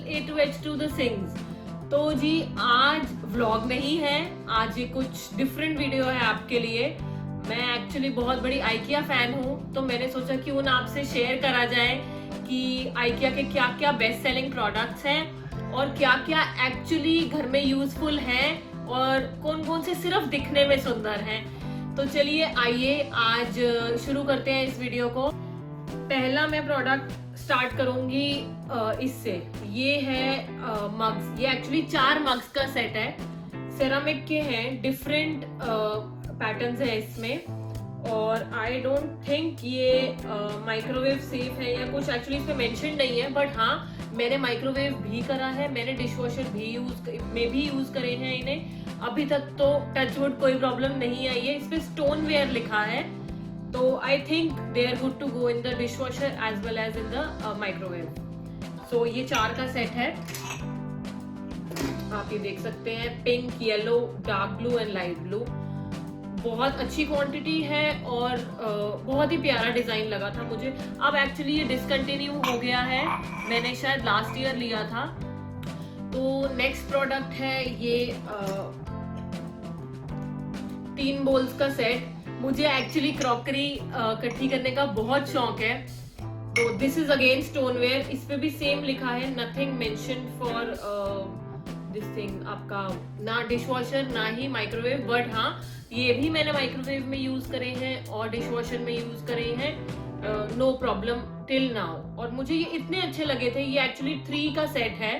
A2H2 the sings. तो जी आज vlog नहीं है, आज ये कुछ डिफरेंट वीडियो है आपके लिए। मैं एक्चुअली बहुत बड़ी आइकिया फैन हूँ, तो मैंने सोचा क्यों ना आपसे शेयर करा जाए कि आइकिया के क्या क्या बेस्ट सेलिंग प्रोडक्ट्स हैं और क्या क्या एक्चुअली घर में यूजफुल हैं और कौन कौन से सिर्फ दिखने में सुंदर हैं। तो चलिए आइए आज शुरू करते हैं इस वीडियो को। पहला मैं प्रोडक्ट स्टार्ट करूंगी इससे। ये है मग्स। ये एक्चुअली 4 मग्स का सेट है, सेरामिक के हैं, डिफरेंट पैटर्न्स है इसमें। और आई डोंट थिंक ये माइक्रोवेव सेफ है या कुछ, एक्चुअली इसमें मेंशन नहीं है। बट हाँ, मैंने माइक्रोवेव भी करा है, मैंने डिशवॉशर भी यूज करे हैं इन्हें। अभी तक तो टचवुड कोई प्रॉब्लम नहीं आई है। इस पे स्टोन वेयर लिखा है, तो I think they are good to go in the dishwasher as well as in the microwave. So ये 4 का सेट है, आप ये देख सकते हैं। Pink, yellow, dark blue and light blue. बहुत अच्छी क्वांटिटी है और बहुत ही प्यारा डिजाइन लगा था मुझे। अब एक्चुअली ये डिसकंटिन्यू हो गया है, मैंने शायद लास्ट ईयर लिया था। तो नेक्स्ट प्रोडक्ट है ये 3 बोल्स का सेट। मुझे एक्चुअली क्रॉकरी इकट्ठी करने का बहुत शौक है। तो दिस इज अगेन स्टोनवेयर। इस पे भी सेम लिखा है, nothing mention for this thing. आपका ना डिशवॉशर ना ही माइक्रोवेव, बट हाँ ये भी मैंने माइक्रोवेव में यूज करे हैं और डिशवॉशर में यूज करे हैं, नो प्रॉब्लम टिल नाउ। और मुझे ये इतने अच्छे लगे थे। ये एक्चुअली 3 का सेट है,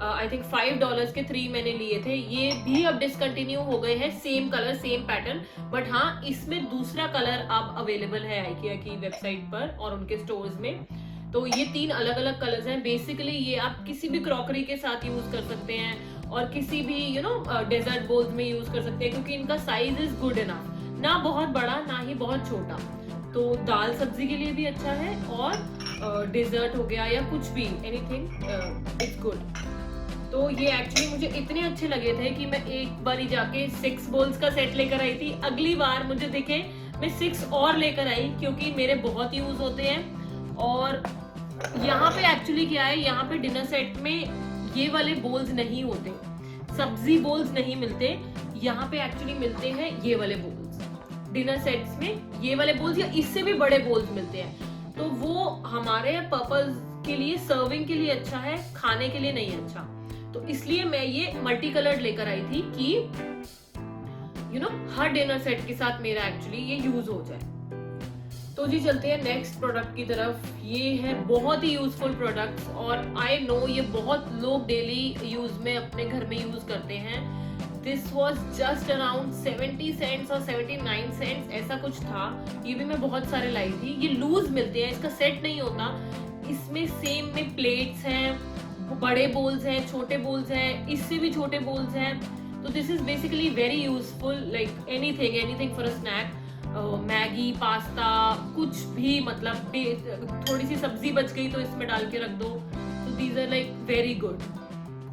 आई थिंक $5 के 3 मैंने लिए थे। ये भी अब डिसकंटिन्यू हो गए हैं, same colour same pattern. But हाँ, इसमें दूसरा कलर अब अवेलेबल है आइकिया की वेबसाइट पर और उनके स्टोर्स में। तो ये 3 अलग अलग कलर्स हैं। बेसिकली ये आप किसी भी क्रॉकरी के साथ यूज कर सकते हैं और किसी भी डेजर्ट बोल्स में यूज कर सकते हैं, क्योंकि इनका साइज इज गुड इनफ, ना बहुत बड़ा ना ही बहुत छोटा। तो दाल सब्जी के लिए भी अच्छा है और डेजर्ट हो गया या कुछ भी, एनीथिंग इट्स गुड। तो ये एक्चुअली मुझे इतने अच्छे लगे थे कि मैं एक बारी जाके 6 बोल्स का सेट लेकर आई थी। अगली बार मुझे दिखे मैं 6 और लेकर आई, क्योंकि मेरे बहुत यूज होते हैं। और यहाँ पे एक्चुअली क्या है, यहाँ पे डिनर सेट में ये वाले बोल्स नहीं होते, सब्जी बोल्स नहीं मिलते। यहाँ पे एक्चुअली मिलते हैं ये वाले बोल्स। डिनर सेट्स में ये वाले बोल्स या इससे भी बड़े बोल्स मिलते हैं। तो वो हमारे पर्पस के लिए, सर्विंग के लिए अच्छा है, खाने के लिए नहीं अच्छा। तो इसलिए मैं ये मल्टी कलर्ड लेकर आई थी कि हर डिनर सेट के साथ मेरा एक्चुअली ये यूज हो जाए। तो जी चलते हैं नेक्स्ट प्रोडक्ट की तरफ। ये है बहुत ही यूजफुल प्रोडक्ट्स और आई नो ये बहुत लोग डेली यूज में अपने घर में यूज करते हैं। This was just around 70 cents और 79 सेंट्स ऐसा कुछ था। ये भी मैं बहुत सारे लाई थी। ये लूज मिलते हैं, इसका सेट नहीं होता। इसमें सेम में प्लेट्स हैं, बड़े बोल्स हैं, छोटे बोल्स हैं, इससे भी छोटे बोल्स हैं। तो this is basically very useful, like anything for a snack. Maggi, pasta, कुछ भी, मतलब थोड़ी सी सब्जी बच गई तो इसमें डाल के रख दो। तो these are like very good,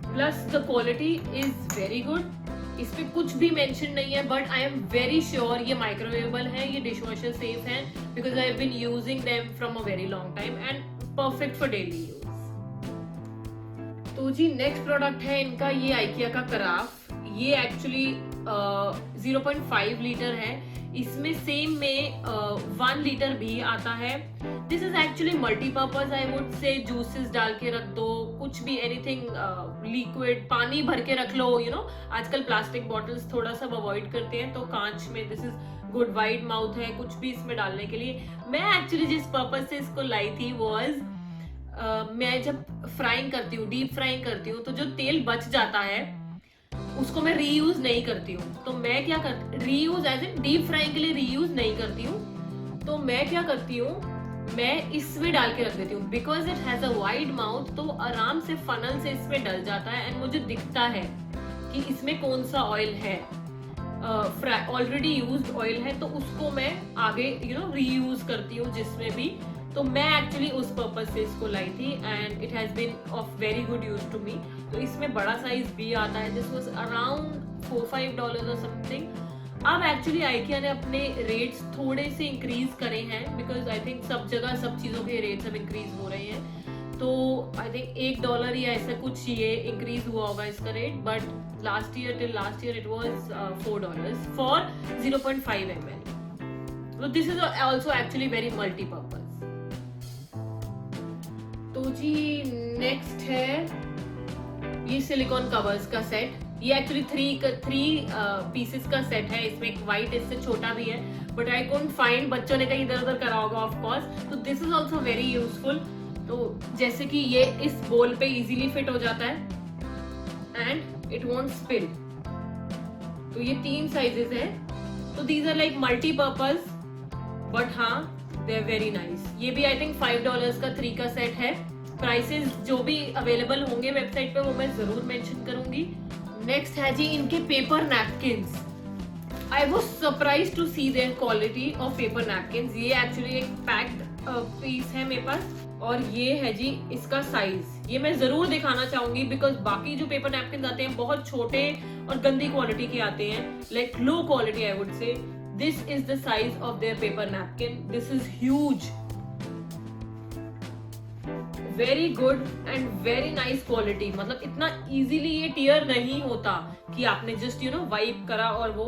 plus the quality is very good. इस पे कुछ भी मेंशन नहीं है, but I am very sure ये माइक्रोवेबल है, ये डिशवॉशर सेफ है, because I have been using them from a very long time and perfect for daily use. तो जी नेक्स्ट प्रोडक्ट है इनका, ये आइकिया का कराफ। ये एक्चुअली 0.5 लीटर है। इसमें सेम में 1 लीटर भी आता है। This is actually multipurpose, I would से। जूसेस डाल के रख दो, कुछ भी, एनीथिंग लिक्विड, पानी भर के रख लो। आजकल प्लास्टिक बॉटल्स थोड़ा सा अवॉइड करते हैं, तो कांच में this is good. Wide mouth है, कुछ भी इसमें डालने के लिए। मैं एक्चुअली जिस पर्पज से इसको लाई थी वॉज, मैं जब फ्राइंग करती हूँ, डीप फ्राइंग करती हूँ, तो जो तेल बच जाता है उसको मैं रीयूज नहीं करती हूँ। तो मैं क्या करती, reuse as in deep frying के लिए रीयूज नहीं करती हूँ। तो मैं क्या करती हूँ, मैं इसमें डाल के रख देती हूँ, because it has a wide mouth. तो आराम से फनल से इसमें डल जाता है एंड मुझे दिखता है कि इसमें कौन सा ऑयल है, ऑलरेडी यूज्ड ऑयल है, तो उसको मैं आगे रीयूज करती हूँ जिसमें भी। तो मैं एक्चुअली उस पर्पज से इसको लाई थी and it has been of very good use to me. तो इसमें बड़ा साइज भी आता है। दिस वाज अराउंड $4-5 और समथिंग। अब एक्चुअली आइकिया ने अपने रेट्स थोड़े से इंक्रीज करे हैं, बिकॉज आई थिंक सब जगह सब चीजों के रेट्स अब इंक्रीज हो रहे हैं। तो आई थिंक $1 या ऐसा कुछ ये इंक्रीज हुआ होगा इसका rate, but last year it was $4 for 0.5 ml. So this is also actually very multi-purpose. तो जी नेक्स्ट है ये सिलिकॉन कवर्स का सेट. ये एक्चुअली थ्री पीसेस का सेट है. इसमें एक वाइट इससे छोटा भी है, बट आई कुडंट फाइंड. बच्चों ने कहीं इधर उधर करा होगा ऑफ कोर्स. तो this is also very useful. तो जैसे कि ये इस बोल पे इजीली फिट हो जाता है एंड इट वोंट स्पिल. तो ये 3 साइजेस है. तो these are like multipurpose, but हाँ दे आर वेरी नाइस. ये भी आई थिंक $5 का 3 का सेट है. प्राइसेस जो भी अवेलेबल होंगे वेबसाइट पे वो मैं जरूर मेंशन करूंगी. नेक्स्ट है जी इनके paper napkins. I was surprised to see their quality of paper napkins. ये एक्चुअली एक पैक्ड पीस है मेरे पास, और ये है जी इसका साइज. ये मैं जरूर दिखाना चाहूंगी बिकॉज बाकी जो पेपर नैपकिन आते हैं बहुत छोटे और गंदी क्वालिटी के आते हैं, like low quality I would से. This is the size of their paper napkin. This is huge. Very good and very nice quality. मतलब इतना easily ये tear नहीं होता कि आपने just wipe करा और वो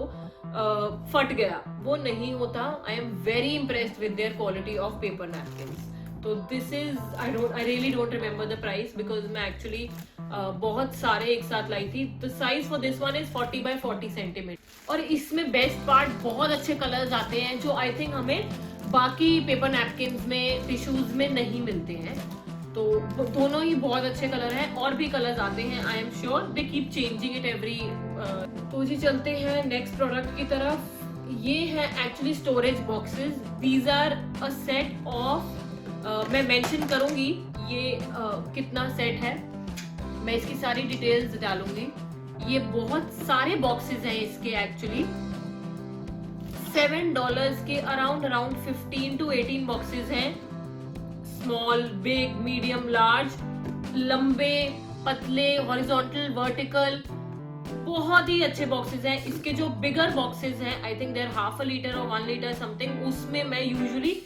फट गया. वो नहीं होता. I am very impressed with their quality of paper napkins. तो this is I really don't remember the price because मैं actually बहुत सारे एक साथ लाई थी. तो size for this one is 40 by 40 centimetre. और इसमें बेस्ट पार्ट बहुत अच्छे कलर्स आते हैं जो आई थिंक हमें बाकी पेपर नैपकिन्स में टिश्यूज में नहीं मिलते हैं. तो दोनों ही बहुत अच्छे कलर हैं. और भी कलर्स आते हैं. I am sure they keep changing it every. तो जी चलते हैं नेक्स्ट प्रोडक्ट की तरफ. ये है actually storage boxes. These are a set of मैं मेंशन करूंगी ये कितना सेट है. मैं इसकी सारी डिटेल्स डालूंगी. ये बहुत सारे बॉक्सेस हैं इसके. एक्चुअली $7 के अराउंड 15 to 18 बॉक्सेस हैं. स्मॉल, बिग, मीडियम, लार्ज, लंबे, पतले, हॉरिजॉन्टल, वर्टिकल. बहुत ही अच्छे बॉक्सेस हैं. इसके जो बिगर बॉक्सेस हैं आई थिंक देयर ½ लीटर और 1 लीटर समथिंग. उसमें मैं यूजुअली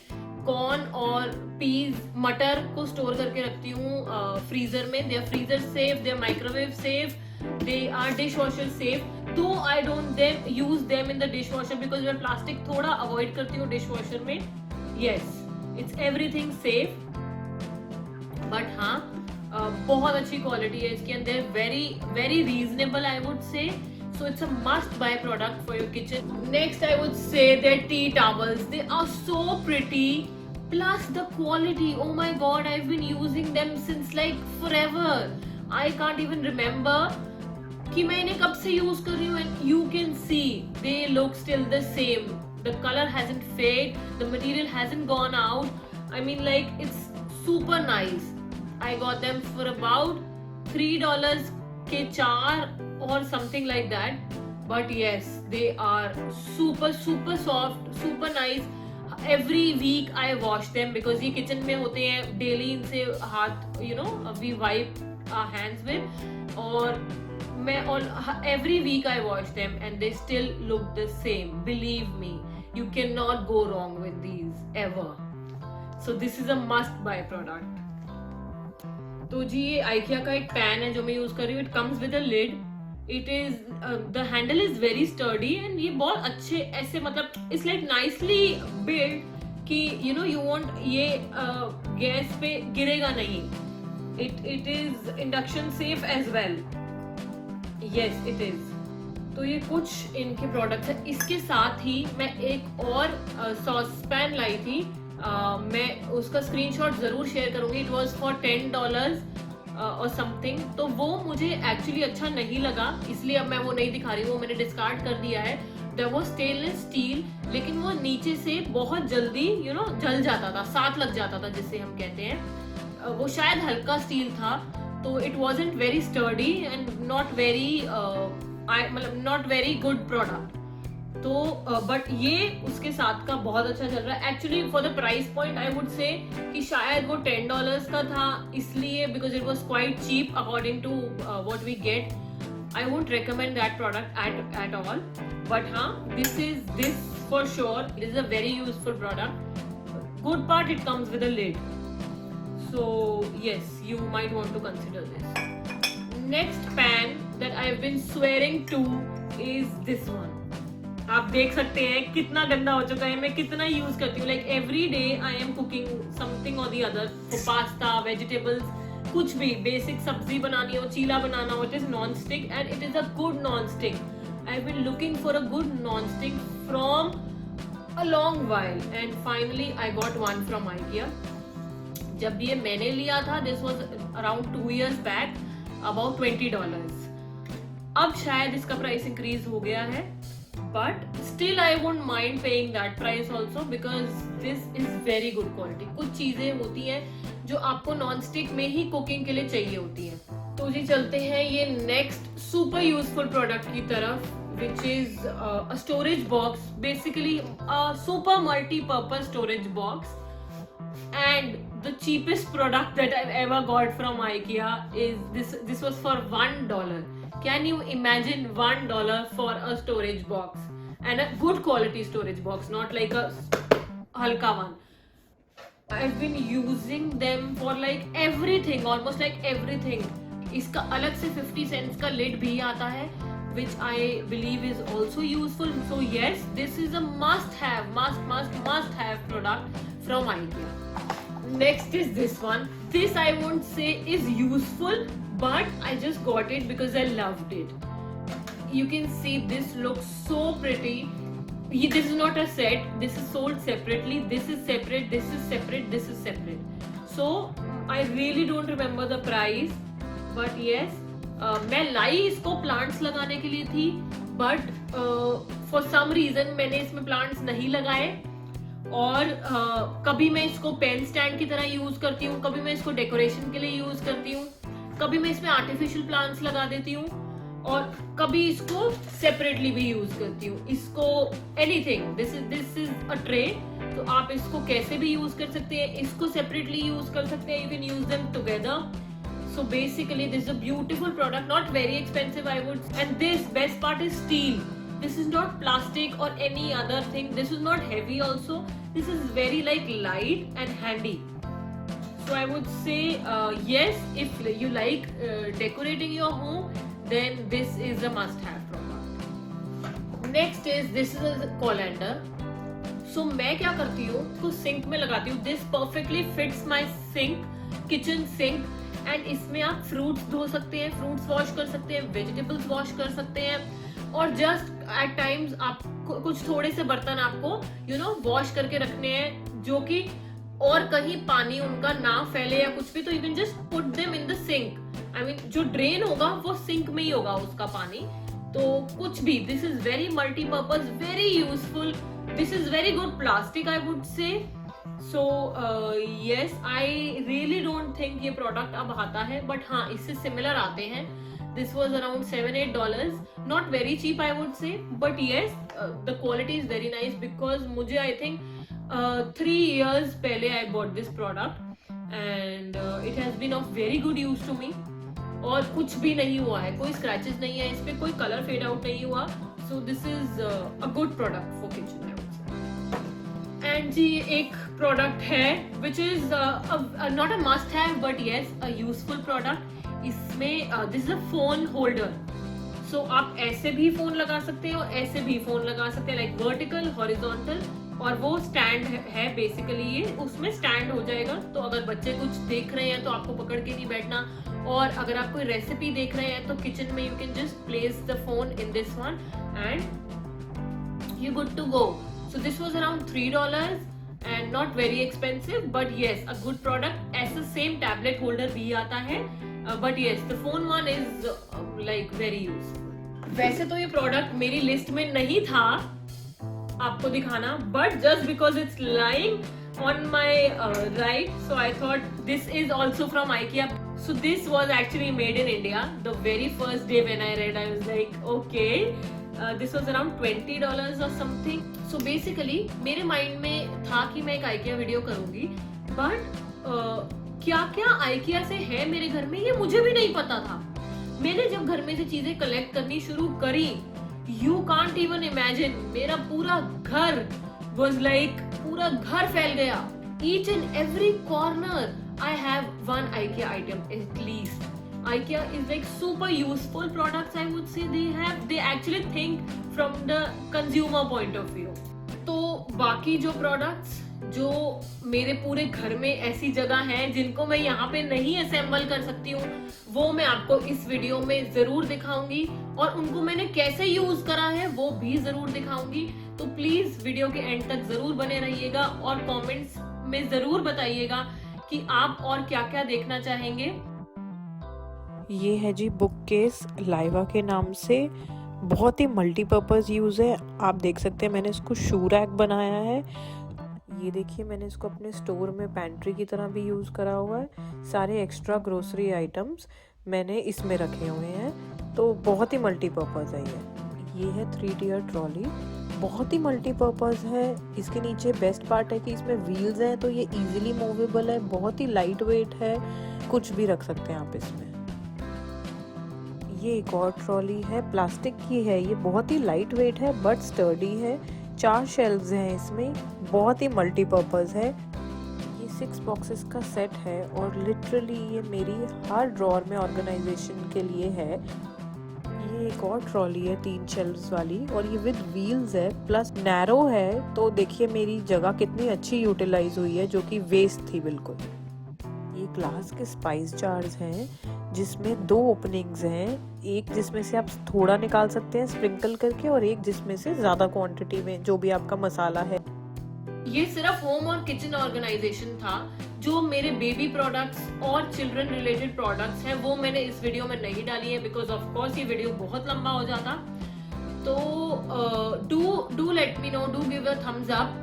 कॉर्न और पीज, मटर को स्टोर करके रखती हूँ फ्रीजर में. They are freezer safe, they are microwave safe, they are dishwasher safe. तो I don't use them in the dishwasher because मैं प्लास्टिक थोड़ा अवॉइड करती हूँ डिश वॉशर में. Yes, it's everything safe. But हाँ बहुत अच्छी quality है इसके अंदर. Very very reasonable I would say. So it's a must buy product for your kitchen. Next I would say their tea towels. They are so pretty. Plus the quality. Oh my god, I've been using them since like forever. I can't even remember कि मैं इन्हें कब से use कर रही हूँ. And you can see they look still the same. The color hasn't faded. The material hasn't gone out. I mean like it's super nice. I got them for about $3 के 4 or something like that. But yes, they are super soft, super nice. Every week I wash them because ये kitchen में होते हैं. Daily इनसे हाथ we wipe our hands with. और मैं every week I wash them and they still look the same. Believe me, you cannot go wrong with these ever. So this is a must buy product. तो जी ये IKEA का एक pan है जो मैं use कर रही हूँ. It comes with a lid. It is the handle is very sturdy and ये बहुत अच्छे ऐसे मतलब it's like nicely built कि you want ये गैस पे गिरेगा नहीं. It is induction safe as well. Yes, it is. तो ये कुछ इनके प्रोडक्ट्स हैं. इसके साथ ही मैं एक और सॉस पैन लाई थी. मैं उसका स्क्रीनशॉट जरूर शेयर करूंगी. इट वॉज फॉर $10 और समथिंग. तो वो मुझे एक्चुअली अच्छा नहीं लगा इसलिए अब मैं वो नहीं दिखा रही हूँ. वो मैंने डिस्कार्ड कर दिया है. वो स्टेनलेस स्टील, लेकिन वो नीचे से बहुत जल्दी जल जाता था, साथ लग जाता था जिसे हम कहते हैं. वो शायद हल्का स्टील था तो it wasn't very sturdy and not very good product. तो बट ये उसके साथ का बहुत अच्छा चल रहा है. Actually for the price point I would say कि शायद वो $10 का था इसलिए because it was quite cheap according to what we get. I won't recommend that product at all. But हाँ, this for sure it is a very useful product. Good part, it comes with a lid. So yes, you might want to consider this. Next pan that I have been swearing to is this one. आप देख सकते हैं कितना गंदा हो चुका है, मैं कितना यूज करती हूँ. Like every day I am cooking something और दी अदर, पास्ता, वेजिटेबल्स, कुछ भी बेसिक सब्जी बनानी हो, चीला बनाना हो. It is non stick and it is a good non stick. I have been looking for a good non stick from a long while and finally I got one from IKEA. जब ये मैंने लिया था, this was around 2 years back, about $20. अब शायद इसका price increase हो गया है, but still I won't mind paying that price also because this is very good quality. कुछ चीजें होती हैं जो आपको नॉन स्टिक में ही कुकिंग के लिए चाहिए होती हैं. तो जी चलते हैं ये नेक्स्ट सुपर यूजफुल प्रोडक्ट की तरफ, which is a storage box, basically a super multi-purpose storage box. And the cheapest product that I've ever got from IKEA is this. This was for $1. Can you imagine $1 for a storage box, and a good quality storage box, not like a halka one. I've been using them for like everything, almost like everything. इसका अलग से 50 cents का lid भी आता है, which I believe is also useful. So yes, this is a must have product from IKEA. Next is this one. This I won't say is useful, but I just got it because I loved it. You can see this looks so pretty. This is not a set. This is sold separately. This is separate. This is separate. This is separate. So I really don't remember the price, but yes, मैं लाई इसको plants लगाने के लिए थी, but for some reason मैंने इसमें plants नहीं लगाए. और कभी मैं इसको पेन स्टैंड की तरह यूज करती हूँ, कभी मैं इसको डेकोरेशन के लिए यूज करती हूँ, कभी मैं इसमें आर्टिफिशियल प्लांट्स लगा देती हूँ, और कभी इसको सेपरेटली भी यूज करती हूँ. इसको anything, this is a tray, तो आप इसको कैसे भी यूज कर सकते हैं, इसको सेपरेटली यूज कर सकते हैं, you can use them together. So basically this is a beautiful product, not very expensive I would, and this best part is steel. This is not plastic or any other thing. This is not heavy also. This is very like light and handy. So I would say yes, if you like decorating your home, then this is a must-have product. Next is this is a colander. So मैं क्या करती हूँ, तो sink में लगाती हूँ. This perfectly fits my sink, kitchen sink. And इसमें आप फ्रूट्स धो सकते हैं, फ्रूट्स वॉश कर सकते हैं, वेजिटेबल्स वॉश कर सकते हैं, और जस्ट एट टाइम्स आप कुछ थोड़े से बर्तन आपको वॉश करके रखने हैं, जो कि और कहीं पानी उनका ना फैले या कुछ भी, तो you can just put them in the sink. I mean जो ड्रेन होगा वो सिंक में ही होगा उसका पानी, तो कुछ भी. This is very multipurpose, very useful. This is very good plastic I would say. So yes, I really don't think ये प्रोडक्ट अब आता है, बट हाँ इससे सिमिलर आते हैं. This was around $7-8, not very cheap I would say, but yes, the quality is very nice because मुझे I think 3 years पहले I bought this product and it has been of very good use to me. और कुछ भी नहीं हुआ है, कोई scratches नहीं है इस पे, कोई color fade out नहीं हुआ. So this is a good product for kitchen. And जी एक प्रोडक्ट है which is not a must have but yes a useful product. इसमें this is a phone holder. So आप ऐसे भी फोन लगा सकते हैं और ऐसे भी फोन लगा सकते हैं, लाइक वर्टिकल, हॉरिजॉन्टल, और वो स्टैंड है बेसिकली. ये उसमें स्टैंड हो जाएगा, तो अगर बच्चे कुछ देख रहे हैं तो आपको पकड़ के नहीं बैठना, और अगर आप कोई रेसिपी देख रहे हैं तो किचन में you can just place the phone in this one and you good to go. So this was around $3 and not very expensive, but yes, a good product. ऐसा same tablet holder भी आता है, but yes, the phone one is like very useful. वैसे तो ये product मेरी list में नहीं था आपको दिखाना, but just because it's lying on my right, so I thought this is also from IKEA. So this was actually made in India. The very first day when I read, I was like, okay. This was around $20 or something. So basically मेरे mind में था कि मैं एक IKEA video करूंगी, but क्या क्या IKEA से है मेरे घर में ये मुझे भी नहीं पता था. मैंने जब घर में से चीजें कलेक्ट करनी शुरू करी, you can't even imagine, मेरा पूरा घर was like, पूरा घर फैल गया. Each and every corner I have one IKEA item at least. IKEA is like super useful products, I would say. They actually think from the consumer point of view. तो बाकी जो products जो मेरे पूरे घर में ऐसी जगह हैं जिनको मैं यहाँ पे नहीं असेंबल कर सकती हूँ, वो मैं आपको इस वीडियो में जरूर दिखाऊंगी, और उनको मैंने कैसे यूज करा है वो भी जरूर दिखाऊंगी. तो प्लीज वीडियो के एंड तक जरूर बने रहिएगा और कमेंट्स में जरूर बताइएगा कि आप और क्या क्या देखना चाहेंगे. ये है जी बुक केस लाइवा के नाम से. बहुत ही मल्टीपर्पज़ यूज़ है. आप देख सकते हैं मैंने इसको शू रैक बनाया है. ये देखिए मैंने इसको अपने स्टोर में पैंट्री की तरह भी यूज़ करा हुआ है. सारे एक्स्ट्रा ग्रोसरी आइटम्स मैंने इसमें रखे हुए हैं. तो बहुत ही मल्टीपर्पज़ है ये है 3 tier ट्रॉली. बहुत ही मल्टीपर्पज़ है. इसके नीचे बेस्ट पार्ट है कि इसमें व्हील्स हैं, तो ये इजीली मूवेबल है. बहुत ही लाइट वेट है. कुछ भी रख सकते हैं आप इसमें. ये एक और ट्रॉली है, प्लास्टिक की है. ये बहुत ही लाइट वेट है बट स्टर्डी है. 4 शेल्व्स हैं इसमें. बहुत ही मल्टीपर्पज़ है. ये 6 बॉक्सेस का सेट है और लिटरली ये मेरी हर ड्रॉअर में ऑर्गेनाइजेशन के लिए है. ये एक और ट्रॉली है 3 शेल्व्स वाली, और ये विद व्हील्स है प्लस नैरो है. तो देखिए मेरी जगह कितनी अच्छी यूटिलाइज हुई है, जो कि वेस्ट थी बिल्कुल. ये ग्लास के स्पाइस जार्स हैं जिसमें 2 ओपनिंग्स हैं. एक जिसमें से आप थोड़ा निकाल सकते हैं स्प्रिंकल करके, और एक जिसमें से ज़्यादा क्वांटिटी में जो भी आपका मसाला है. ये सिर्फ होम और किचन ऑर्गेनाइजेशन था. जो मेरे बेबी प्रोडक्ट्स और चिल्ड्रन रिलेटेड प्रोडक्ट्स हैं वो मैंने इस वीडियो में नहीं डाली है, बिकॉज ऑफ कोर्स ये वीडियो बहुत लंबा हो जाता. तो do let me know, do give a thumbs up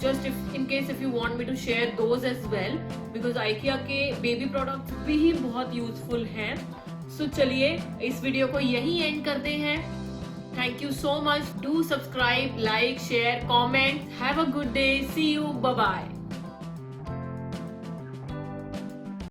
just in case if you want me to share those as well, because IKEA के बेबी प्रोडक्ट्स भी बहुत यूजफुल हैं. सो चलिए इस वीडियो को यहीं एंड करते हैं. Thank you so much. Do subscribe, like, share, comment. Have a good day. See you. Bye bye.